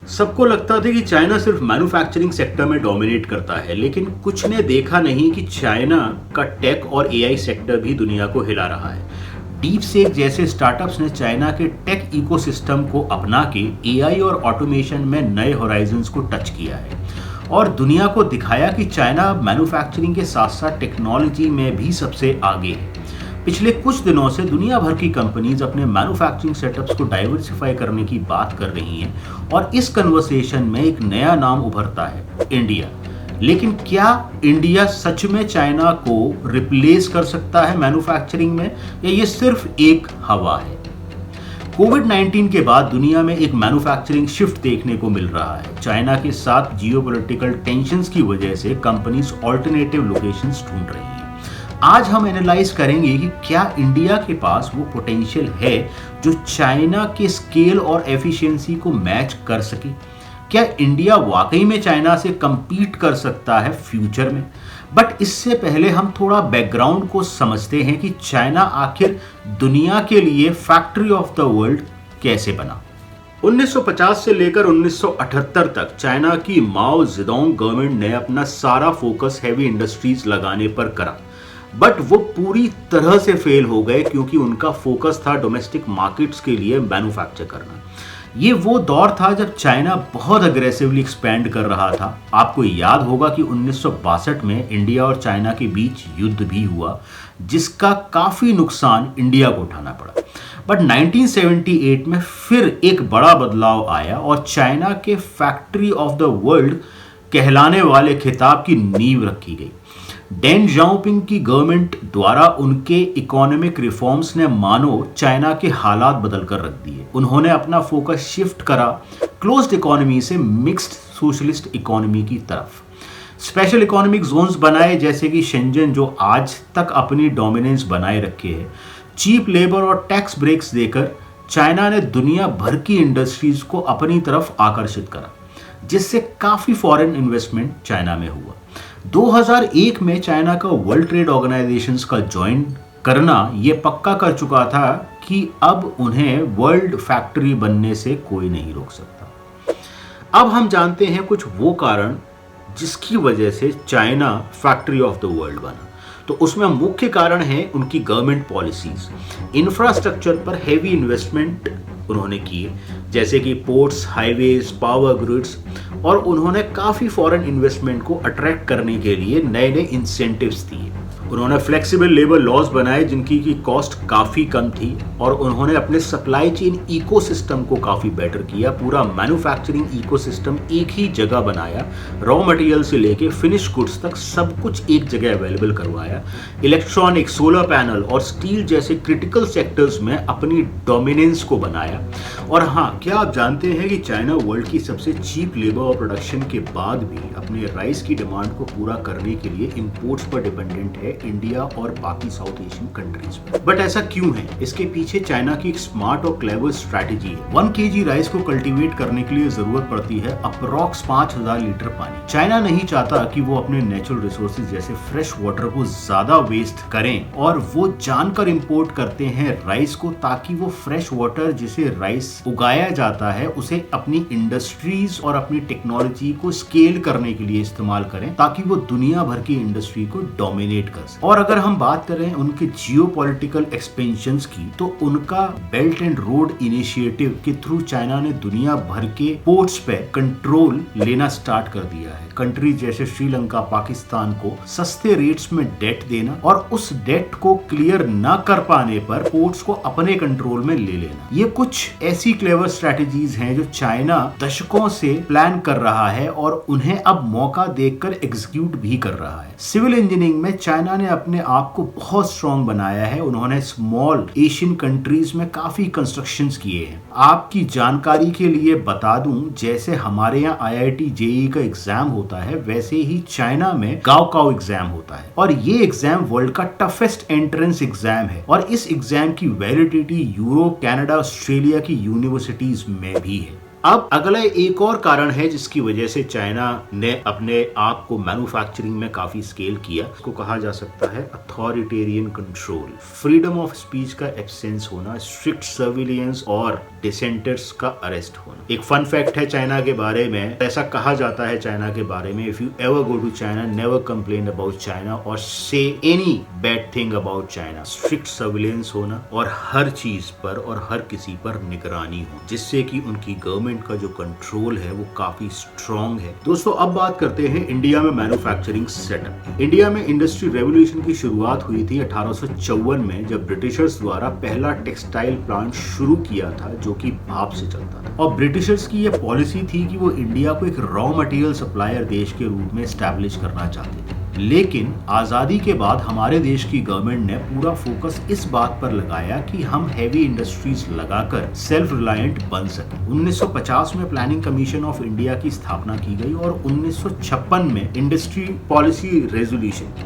सबको लगता था कि चाइना सिर्फ मैन्युफैक्चरिंग सेक्टर में डोमिनेट करता है, लेकिन कुछ ने देखा नहीं कि चाइना का टेक और एआई सेक्टर भी दुनिया को हिला रहा है। डीप सेक जैसे स्टार्टअप्स ने चाइना के टेक इकोसिस्टम को अपना के एआई और ऑटोमेशन में नए होराइजन्स को टच किया है और दुनिया को दिखाया कि चाइना मैन्युफैक्चरिंग के साथ साथ टेक्नोलॉजी में भी सबसे आगे है। पिछले कुछ दिनों से दुनिया भर की कंपनीज अपने मैन्युफैक्चरिंग सेटअप्स को डाइवर्सिफाई करने की बात कर रही हैं और इस कन्वर्सेशन में एक नया नाम उभरता है, इंडिया। लेकिन क्या इंडिया सच में चाइना को रिप्लेस कर सकता है मैन्युफैक्चरिंग में, या ये सिर्फ एक हवा है? कोविड-19 के बाद दुनिया में एक मैन्युफैक्चरिंग शिफ्ट देखने को मिल रहा है। चाइना के साथ जियोपॉलिटिकल टेंशंस की वजह से कंपनीज ऑल्टरनेटिव लोकेशंस ढूंढ रही हैं। आज हम एनालाइज करेंगे कि क्या इंडिया के पास वो पोटेंशियल है जो चाइना के स्केल और एफिशिएंसी को मैच कर सके। क्या इंडिया वाकई में चाइना से compete कर सकता है फ्यूचर में? बट इससे पहले हम थोड़ा बैकग्राउंड को समझते हैं कि चाइना आखिर दुनिया के लिए फैक्ट्री ऑफ द वर्ल्ड कैसे बना। 1950 से लेकर 1978 तक चाइना की माओ जेडोंग गवर्नमेंट ने अपना सारा फोकस हैवी इंडस्ट्रीज लगाने पर करा, बट वो पूरी तरह से फेल हो गए क्योंकि उनका फोकस था डोमेस्टिक मार्केट्स के लिए मैन्युफैक्चर करना। ये वो दौर था जब चाइना बहुत अग्रेसिवली एक्सपैंड कर रहा था। आपको याद होगा कि 1962 में इंडिया और चाइना के बीच युद्ध भी हुआ, जिसका काफी नुकसान इंडिया को उठाना पड़ा। बट 1978 में फिर एक बड़ा बदलाव आया और चाइना के फैक्ट्री ऑफ द वर्ल्ड कहलाने वाले खिताब की नींव रखी गई। डेन जाओपिंग की गवर्नमेंट द्वारा उनके इकोनॉमिक रिफॉर्म्स ने मानो चाइना के हालात बदल कर रख दिए। उन्होंने अपना फोकस शिफ्ट करा क्लोज्ड इकोनॉमी से मिक्स्ड सोशलिस्ट इकोनॉमी की तरफ। स्पेशल इकोनॉमिक जोन्स बनाए जैसे कि शेंजन, जो आज तक अपनी डोमिनेंस बनाए रखे है। चीप लेबर और टैक्स ब्रेक्स देकर चाइना ने दुनिया भर की इंडस्ट्रीज को अपनी तरफ आकर्षित करा, जिससे काफी फॉरेन इन्वेस्टमेंट चाइना में हुआ। 2001 में चाइना का वर्ल्ड ट्रेड ऑर्गेनाइजेशन का ज्वाइन करना यह पक्का कर चुका था कि अब उन्हें वर्ल्ड फैक्ट्री बनने से कोई नहीं रोक सकता। अब हम जानते हैं कुछ वो कारण जिसकी वजह से China factory of the world बना। तो उसमें मुख्य कारण है उनकी गवर्नमेंट पॉलिसीज। इंफ्रास्ट्रक्चर पर हेवी इन्वेस्टमेंट उन्होंने किए, जैसे कि पोर्ट्स, हाईवेज, पावर ग्रिड्स, और उन्होंने काफ़ी फॉरेन इन्वेस्टमेंट को अट्रैक्ट करने के लिए नए नए इंसेंटिव्स दिए। उन्होंने फ्लेक्सिबल लेबर लॉज बनाए जिनकी की कॉस्ट काफ़ी कम थी, और उन्होंने अपने सप्लाई चेन इकोसिस्टम को काफ़ी बेटर किया। पूरा मैन्युफैक्चरिंग इकोसिस्टम एक ही जगह बनाया, रॉ मटेरियल से लेके फिनिश गुड्स तक सब कुछ एक जगह अवेलेबल करवाया। इलेक्ट्रॉनिक, सोलर पैनल और स्टील जैसे क्रिटिकल सेक्टर्स में अपनी डोमिनेंस को बनाया। और हाँ, क्या आप जानते हैं कि चाइना वर्ल्ड की सबसे चीप लेबर और प्रोडक्शन के बाद भी अपने राइस की डिमांड को पूरा करने के लिए इंपोर्ट्स पर डिपेंडेंट है इंडिया और बाकी साउथ एशियन कंट्रीज में। बट ऐसा क्यों है? इसके पीछे चाइना की एक स्मार्ट और क्लेवर स्ट्रैटेजी है। 1 kg राइस को कल्टीवेट करने के लिए जरूरत पड़ती है अप्रॉक्स 5000 लीटर पानी। चाइना नहीं चाहता कि वो अपने नेचुरल रिसोर्सेज जैसे फ्रेश वाटर को ज्यादा वेस्ट करें, और वो जानकर इंपोर्ट करते हैं राइस को, ताकि वो फ्रेश वाटर जिसे राइस उगाया जाता है उसे अपनी इंडस्ट्रीज और अपनी टेक्नोलॉजी को स्केल करने के लिए इस्तेमाल करें, ताकि वो दुनिया भर की इंडस्ट्री को डोमिनेट कर सके। और अगर हम बात करें उनके जियोपॉलिटिकल एक्सपेंशंस की, तो उनका बेल्ट एंड रोड इनिशिएटिव के थ्रू चाइना ने दुनिया भर के पोर्ट्स पे कंट्रोल लेना स्टार्ट कर दिया है। कंट्रीज जैसे श्रीलंका, पाकिस्तान को सस्ते रेट्स में डेट देना, और उस डेट को क्लियर न कर पाने पर पोर्ट्स को अपने कंट्रोल में ले लेना। ये कुछ ऐसी क्लेवर स्ट्रेटजीज हैं जो चाइना दशकों से प्लान कर रहा है और उन्हें अब मौका देखकर एग्जीक्यूट भी कर रहा है। सिविल इंजीनियरिंग में चाइना ने अपने आप को बहुत स्ट्रॉन्ग बनाया है। उन्होंने स्मॉल एशियन कंट्रीज में काफी कंस्ट्रक्शंस किए हैं। आपकी जानकारी के लिए बता दूं, जैसे हमारे यहाँ IIT JEE का एग्जाम होता है, वैसे ही चाइना में गाओकाओ एग्जाम होता है, और ये एग्जाम वर्ल्ड का टफेस्ट एंट्रेंस एग्जाम है। और इस एग्जाम की वैलिडिटी यूरोप, कनाडा, ऑस्ट्रेलिया की यूनिवर्सिटीज में भी है। अब अगला एक और कारण है जिसकी वजह से चाइना ने अपने आप को मैन्युफैक्चरिंग में काफी स्केल किया। इसको कहा जा सकता है authoritarian control. Freedom of speech का एब्सेंस होना, स्ट्रिक्ट सर्विलियंस और डिसेंटर्स का अरेस्ट होना। एक फन फैक्ट है चाइना के बारे में, ऐसा कहा जाता है चाइना के बारे में, if you ever go to China never complain about China और say any bad thing about China. Strict surveillance होना और हर चीज पर और हर किसी पर निगरानी हो, जिससे कि उनकी गवर्नमेंट का जो कंट्रोल है वो काफी स्ट्रॉन्ग है। दोस्तों अब बात करते हैं इंडिया में मैन्युफैक्चरिंग सेटअप। इंडिया में इंडस्ट्री रेवोल्यूशन की शुरुआत हुई थी 1854 में, जब ब्रिटिशर्स द्वारा पहला टेक्सटाइल प्लांट शुरू किया था जो कि भाप से चलता था। और ब्रिटिशर्स की यह पॉलिसी थी कि वो इंडिया को एक रॉ मटेरियल सप्लायर देश के रूप में एस्टैब्लिश करना चाहते थे। लेकिन आजादी के बाद हमारे देश की गवर्नमेंट ने पूरा फोकस इस बात पर लगाया कि हम हैवी इंडस्ट्रीज लगाकर सेल्फ रिलायंट बन सके। 1950 में प्लानिंग कमीशन ऑफ इंडिया की स्थापना की गई और 1956 में इंडस्ट्री पॉलिसी रेजोल्यूशन,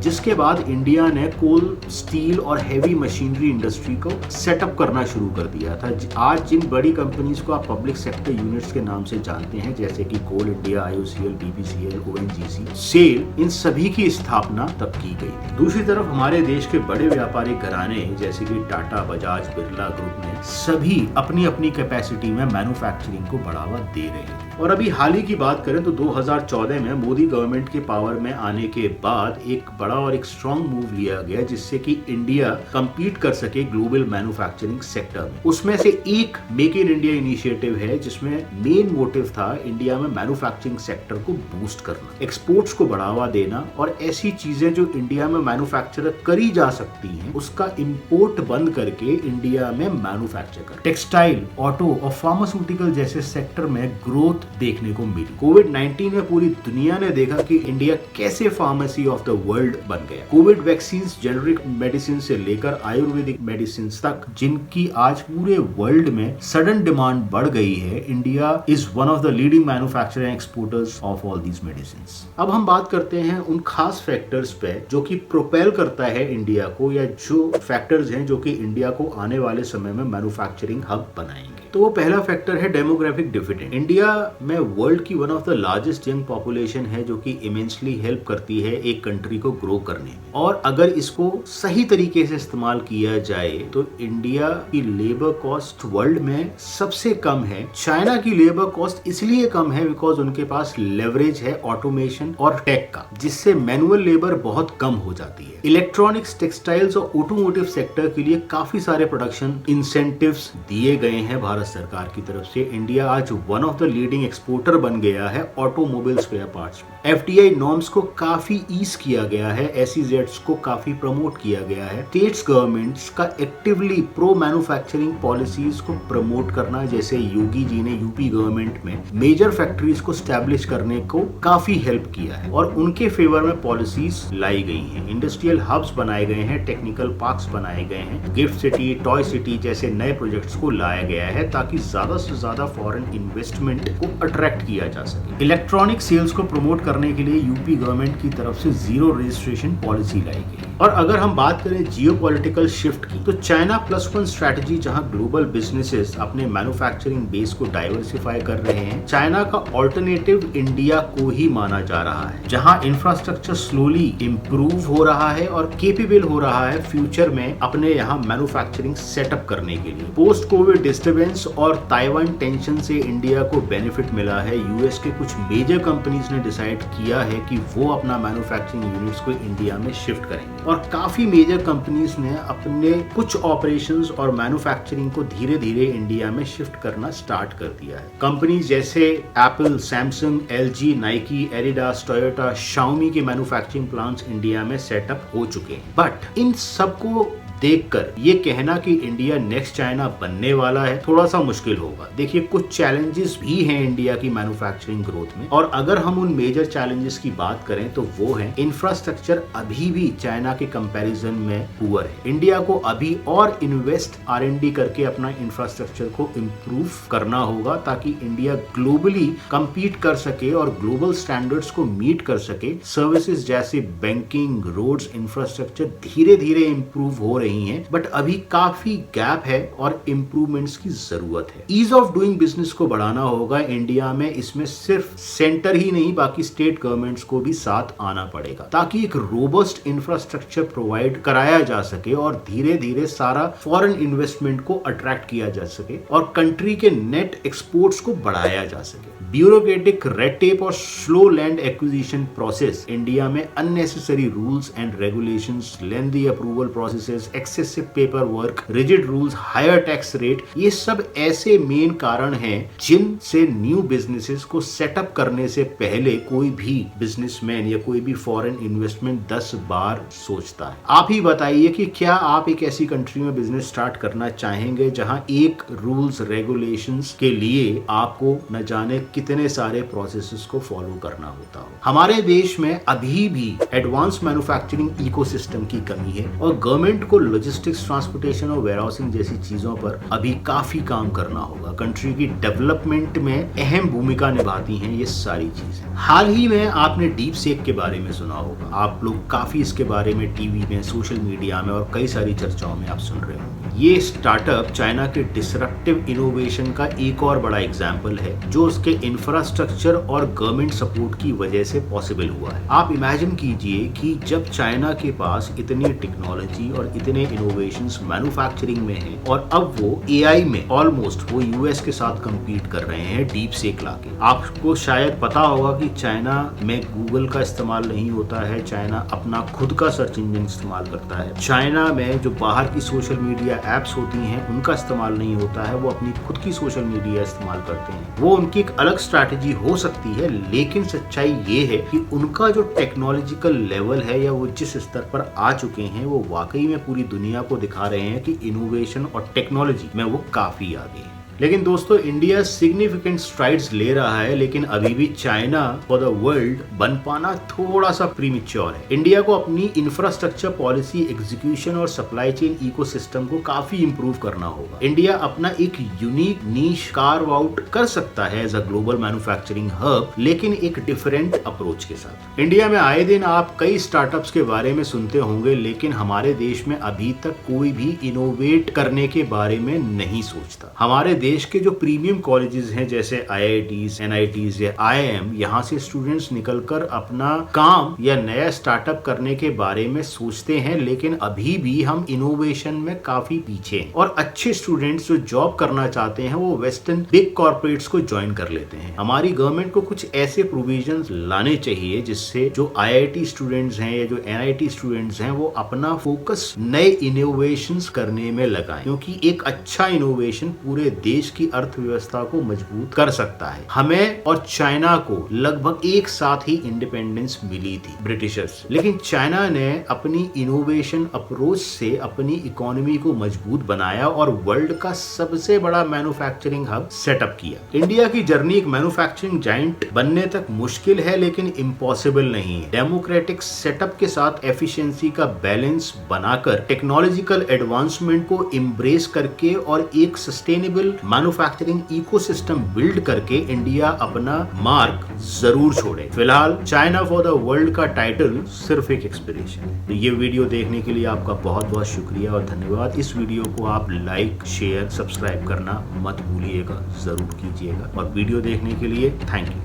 जिसके बाद इंडिया ने कोल, स्टील और हैवी मशीनरी इंडस्ट्री को सेटअप करना शुरू कर दिया था। आज जिन बड़ी कंपनीज को आप पब्लिक सेक्टर यूनिट्स के नाम से जानते हैं, जैसे कि coal India, IOCL, BPCL, ONGC, SAIL, इन सभी की स्थापना तब की गई थी। दूसरी तरफ हमारे देश के बड़े व्यापारिक घराने जैसे कि टाटा, बजाज, बिरला ग्रुप ने सभी अपनी अपनी कैपेसिटी में मैन्युफैक्चरिंग को बढ़ावा दे रहे हैं। और अभी हाल ही की बात करें तो 2014 में मोदी गवर्नमेंट के पावर में आने के बाद एक बड़ा और एक स्ट्रॉन्ग मूव लिया गया, जिससे कि इंडिया compete कर सके ग्लोबल मैन्युफैक्चरिंग सेक्टर में। उसमें से एक मेक इन इंडिया इनिशिएटिव है, जिसमें मेन मोटिव था इंडिया में मैन्युफैक्चरिंग सेक्टर को बूस्ट करना, एक्सपोर्ट्स को बढ़ावा देना और ऐसी चीजें जो इंडिया में मैन्युफैक्चर करी जा सकती हैं उसका इंपोर्ट बंद करके इंडिया में मैन्युफैक्चर कर। टेक्सटाइल, ऑटो और फार्मास्यूटिकल जैसे सेक्टर में ग्रोथ देखने को मिली। कोविड-19 में पूरी दुनिया ने देखा कि इंडिया कैसे फार्मेसी ऑफ द वर्ल्ड बन गया। कोविड वैक्सीन, जेनरिक मेडिसिन से लेकर आयुर्वेदिक मेडिसिन तक, जिनकी आज पूरे वर्ल्ड में सडन डिमांड बढ़ गई है, India is one of the leading manufacturer and exporters of all these medicine. अब हम बात करते हैं उन खास फैक्टर्स पे जो कि प्रोपेल करता है इंडिया को, या जो फैक्टर्स हैं जो कि इंडिया को आने वाले समय में मैन्युफैक्चरिंग हब बनाएंगे। तो वो पहला फैक्टर है डेमोग्राफिक डिविडेंड। इंडिया में वर्ल्ड की one of the largest young population है, जो कि इमेंसली हेल्प करती है एक कंट्री को ग्रो करने में। और अगर इसको सही तरीके से इस्तेमाल किया जाए तो इंडिया की लेबर कॉस्ट वर्ल्ड में सबसे कम है। चाइना की लेबर कॉस्ट इसलिए कम है बिकॉज उनके पास लेवरेज है ऑटोमेशन और टेक का, जिससे मैनुअल लेबर बहुत कम हो जाती है। इलेक्ट्रॉनिक्स, टेक्सटाइल्स और ऑटोमोटिव सेक्टर के लिए काफी सारे प्रोडक्शन इंसेंटिव्स दिए गए हैं भारत सरकार की तरफ से। इंडिया आज one of the leading exporter बन गया है ऑटोमोबाइल स्पेयर पार्ट्स में। FDI नॉर्म्स को काफी ईज किया गया है, SEZs को काफी प्रमोट किया गया है। स्टेट्स गवर्नमेंट्स का एक्टिवली प्रो मैन्युफैक्चरिंग पॉलिसीज को प्रमोट करना, जैसे योगी जी ने यूपी गवर्नमेंट में मेजर फैक्ट्रीज को स्टैब्लिश करने को काफी हेल्प किया है और उनके फेवर में पॉलिसीज लाई गई हैं। इंडस्ट्रियल हब्स बनाए गए हैं, टेक्निकल पार्क्स बनाए गए हैं, गिफ्ट सिटी, टॉय सिटी जैसे नए प्रोजेक्ट्स को लाया गया है ताकि ज्यादा से ज्यादा फॉरेन इन्वेस्टमेंट को अट्रैक्ट किया जा सके। इलेक्ट्रॉनिक सेल्स को प्रमोट करने के लिए यूपी गवर्नमेंट की तरफ से जीरो रजिस्ट्रेशन पॉलिसी लाई गई। और अगर हम बात करें जियोपॉलिटिकल शिफ्ट की, तो चाइना +1 स्ट्रेटजी, जहां ग्लोबल बिजनेसेस अपने मैन्युफैक्चरिंग बेस को डाइवर्सिफाई कर रहे हैं, चाइना का ऑल्टरनेटिव इंडिया को ही माना जा रहा है, जहां इंफ्रास्ट्रक्चर स्लोली इंप्रूव हो रहा है और केपेबल हो रहा है फ्यूचर में अपने यहाँ मैन्युफैक्चरिंग सेटअप करने के लिए। पोस्ट कोविड डिस्टर्बेंस और ताइवान टेंशन से इंडिया को बेनिफिट मिला है। यूएस के कुछ मेजर कंपनीज ने डिसाइड किया है कि वो अपना मैन्युफैक्चरिंग यूनिट्स को इंडिया में शिफ्ट करेंगे और काफी मेजर कंपनीज ने अपने कुछ ऑपरेशंस और मैन्युफैक्चरिंग को धीरे धीरे इंडिया में शिफ्ट करना स्टार्ट कर दिया है। कंपनीज जैसे Apple, Samsung, LG, Nike, Adidas, Toyota, Xiaomi के मैन्युफैक्चरिंग प्लांट्स इंडिया में सेटअप हो चुके हैं। बट इन सबको देखकर ये कहना कि इंडिया नेक्स्ट चाइना बनने वाला है थोड़ा सा मुश्किल होगा। देखिए, कुछ चैलेंजेस भी हैं इंडिया की मैन्युफैक्चरिंग ग्रोथ में, और अगर हम उन मेजर चैलेंजेस की बात करें तो वो है इंफ्रास्ट्रक्चर अभी भी चाइना के कंपैरिजन में पुअर है। इंडिया को अभी और इन्वेस्ट R&D करके अपना इंफ्रास्ट्रक्चर को इम्प्रूव करना होगा ताकि इंडिया ग्लोबली compete कर सके और ग्लोबल स्टैंडर्ड्स को मीट कर सके। सर्विसेज जैसे बैंकिंग, रोड्स, इंफ्रास्ट्रक्चर धीरे धीरे इम्प्रूव हो रही नहीं है, बट अभी काफी गैप है और इम्प्रूवमेंट्स की जरूरत है। ईज ऑफ डूइंग बिजनेस को बढ़ाना होगा इंडिया में। इसमें सिर्फ सेंटर ही नहीं, बाकी स्टेट गवर्नमेंट्स को भी साथ आना पड़ेगा ताकि एक रोबस्ट इंफ्रास्ट्रक्चर प्रोवाइड कराया जा सके और धीरे धीरे सारा फॉरेन इन्वेस्टमेंट को अट्रैक्ट किया जा सके और कंट्री के नेट एक्सपोर्ट्स को बढ़ाया जा सके। ब्यूरोक्रेटिक रेड टेप और slow land acquisition process India में unnecessary rules and regulations, lengthy approval processes, excessive paper work, rigid rules, higher tax rate, ये सब ऐसे मेन कारण हैं जिनसे न्यू बिजनेसेस को सेटअप करने से पहले कोई भी बिजनेसमैन या कोई भी फॉरेन इन्वेस्टमेंट 10 बार सोचता है। आप ही बताइए कि क्या आप एक ऐसी कंट्री में बिजनेस स्टार्ट करना चाहेंगे जहां एक रूल्स रेगुलेशंस के लिए आपको न जाने कितने सारे प्रोसेसेस को फॉलो करना होता हो। हमारे देश में अभी भी एडवांस मैन्युफैक्चरिंग इकोसिस्टम की कमी है और गवर्नमेंट को लॉजिस्टिक्स, ट्रांसपोर्टेशन और वेयरहाउसिंग जैसी चीजों पर अभी काफी काम करना होगा। कंट्री की डेवलपमेंट में अहम भूमिका निभाती हैं ये सारी चीजें। हाल ही में आपने डीप सीक के बारे में सुना होगा। आप लोग काफी इसके बारे में टीवी में, सोशल मीडिया में और कई सारी चर्चाओं में आप सुन रहे होंगे। ये स्टार्टअप चाइना के डिसरप्टिव इनोवेशन का एक और बड़ा एग्जाम्पल है जो उसके इंफ्रास्ट्रक्चर और गवर्नमेंट सपोर्ट की वजह से पॉसिबल हुआ है। आप इमेजिन कीजिए कि जब चाइना के पास इतनी टेक्नोलॉजी और इतने इनोवेशंस मैन्युफैक्चरिंग में हैं और अब वो एआई में ऑलमोस्ट वो यूएस के साथ compete कर रहे हैं डीप सीक लाके। आपको शायद पता होगा कि चाइना में गूगल का इस्तेमाल नहीं होता है, चाइना अपना खुद का सर्च इंजन इस्तेमाल करता है। चाइना में जो बाहर की सोशल मीडिया एप्स होती हैं उनका इस्तेमाल नहीं होता है, वो अपनी खुद की सोशल मीडिया इस्तेमाल करते हैं। वो उनकी एक अलग स्ट्रैटेजी हो सकती है, लेकिन सच्चाई ये है कि उनका जो टेक्नोलॉजिकल लेवल है या वो जिस स्तर पर आ चुके हैं वो वाकई में पूरी दुनिया को दिखा रहे हैं कि इनोवेशन और टेक्नोलॉजी में वो काफी आगे हैं। लेकिन दोस्तों, इंडिया सिग्निफिकेंट स्ट्राइड्स ले रहा है, लेकिन अभी भी चाइना फॉर द वर्ल्ड बन पाना थोड़ा सा प्रीमेच्योर है। इंडिया को अपनी इंफ्रास्ट्रक्चर पॉलिसी, एग्जीक्यूशन और सप्लाई चेन इकोसिस्टम को काफी इंप्रूव करना होगा। इंडिया अपना एक यूनिक नीश कार्व आउट कर सकता है as a global manufacturing hub, लेकिन एक डिफरेंट अप्रोच के साथ। इंडिया में आए दिन आप कई स्टार्टअप्स के बारे में सुनते होंगे, लेकिन हमारे देश में अभी तक कोई भी इनोवेट करने के बारे में नहीं सोचता। हमारे देश के जो प्रीमियम कॉलेजेस हैं जैसे आईआईटीज, एनआईटीज या आईआईएम, यहाँ से स्टूडेंट्स निकलकर अपना काम या नया स्टार्टअप करने के बारे में सोचते हैं, लेकिन अभी भी हम इनोवेशन में काफी पीछे हैं और अच्छे स्टूडेंट्स जो जॉब करना चाहते हैं वो वेस्टर्न बिग कॉर्पोरेट्स को ज्वाइन कर लेते हैं। हमारी गवर्नमेंट को कुछ ऐसे प्रोविजंस लाने चाहिए जिससे जो आईआईटी स्टूडेंट्स हैं या जो एनआईटी स्टूडेंट्स हैं वो अपना फोकस नए इनोवेशंस करने में लगाएं, क्योंकि एक अच्छा इनोवेशन पूरे देश की अर्थव्यवस्था को मजबूत कर सकता है। हमें और चाइना को लगभग एक साथ ही इंडिपेंडेंस मिली थी ब्रिटिशर्स, लेकिन चाइना ने अपनी इनोवेशन अप्रोच से अपनी इकोनॉमी को मजबूत बनाया और वर्ल्ड का सबसे बड़ा मैन्युफैक्चरिंग हब सेटअप किया। इंडिया की जर्नी एक मैन्युफैक्चरिंग जायंट बनने तक मुश्किल है, लेकिन इम्पॉसिबल नहीं है। डेमोक्रेटिक सेटअप के साथ एफिशिएंसी का बैलेंस बनाकर, टेक्नोलॉजिकल एडवांसमेंट को एम्ब्रेस करके और एक सस्टेनेबल मैन्युफैक्चरिंग इकोसिस्टम बिल्ड करके इंडिया अपना मार्क जरूर छोड़े। फिलहाल चाइना फॉर द वर्ल्ड का टाइटल सिर्फ एक एक्सपीरियंस है। तो ये वीडियो देखने के लिए आपका बहुत बहुत शुक्रिया और धन्यवाद। इस वीडियो को आप लाइक, शेयर, सब्सक्राइब करना मत भूलिएगा, जरूर कीजिएगा और वीडियो देखने के लिए थैंक यू।